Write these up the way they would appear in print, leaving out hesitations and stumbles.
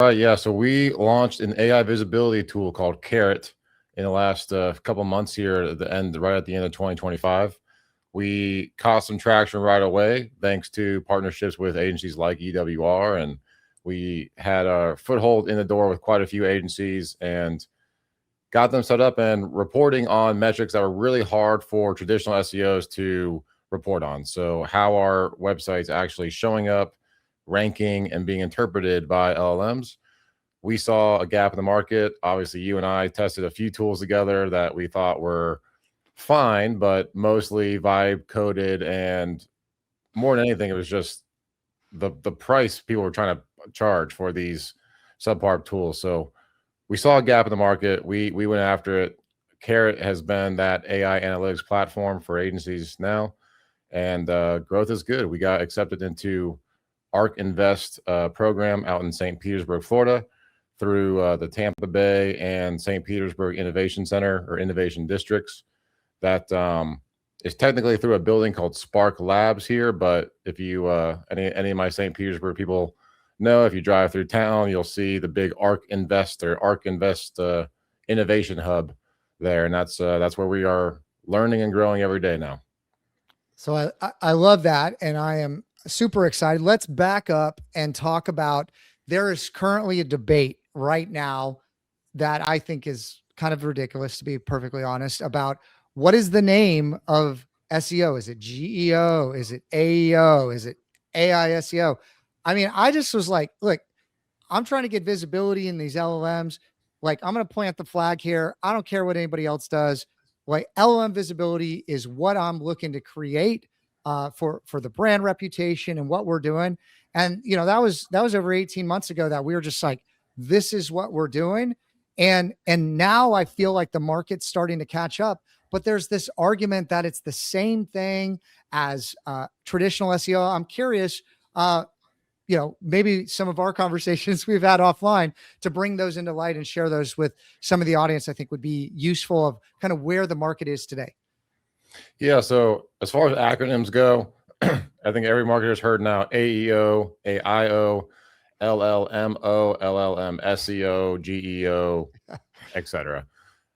Yeah. So we launched an AI visibility tool called Cairrot in the last couple months here at the end, right at the end of 2025. We caught some traction right away thanks to partnerships with agencies like EWR, and we had a foothold in the door with quite a few agencies and got them set up and reporting on metrics that were really hard for traditional SEOs to report on. So how are websites actually showing up, ranking, and being interpreted by LLMs? We saw a gap in the market. Obviously, you and I tested a few tools together that we thought were fine, but mostly vibe coded, and more than anything, it was just the price people were trying to charge for these subpar tools. So we saw a gap in the market. We went after it. Cairrot has been that AI analytics platform for agencies now, and growth is good. We got accepted into ARK Invest program out in St. Petersburg, Florida, through the Tampa Bay and St. Petersburg Innovation Center or Innovation Districts. That is technically through a building called Spark Labs here, but if you any of my St. Petersburg people know, if you drive through town, you'll see the big ARK Invest Innovation Hub there, and that's where we are learning and growing every day now. So I love that, and I am super excited. Let's back up and talk about, there is currently a debate right now that I think is kind of ridiculous, to be perfectly honest, about what is the name of SEO? Is it GEO? Is it AEO? Is it AI SEO? I mean, I just was like, look, I'm trying to get visibility in these LLMs. Like, I'm going to plant the flag here. I don't care what anybody else does. Like, LLM visibility is what I'm looking to create for the brand reputation and what we're doing. And, you know, that was over 18 months ago that we were just like, this is what we're doing. And now I feel like the market's starting to catch up, but there's this argument that it's the same thing as traditional SEO. I'm curious, you know, maybe some of our conversations we've had offline to bring those into light and share those with some of the audience, I think would be useful of kind of where the market is today. Yeah. So as far as acronyms go, I think every marketer's heard now AEO, AIO, LLMO, LLM, SEO, GEO, etc.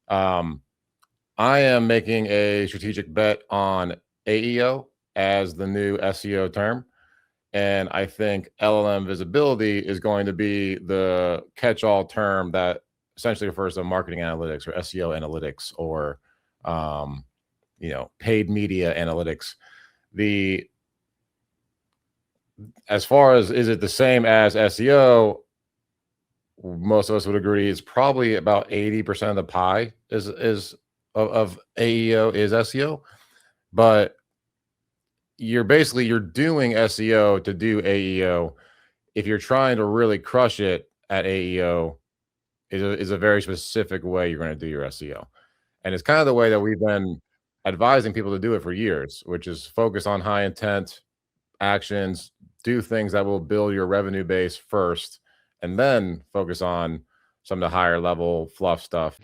I am making a strategic bet on AEO as the new SEO term. And I think LLM visibility is going to be the catch-all term that essentially refers to marketing analytics or SEO analytics or, you know, paid media analytics. As far as, is it the same as SEO? Most of us would agree it's probably about 80% of the pie of AEO is SEO, but you're doing SEO to do AEO. If you're trying to really crush it at AEO, is a very specific way you're going to do your SEO. And it's kind of the way that we've been advising people to do it for years, which is focus on high intent actions, do things that will build your revenue base first, and then focus on some of the higher level fluff stuff.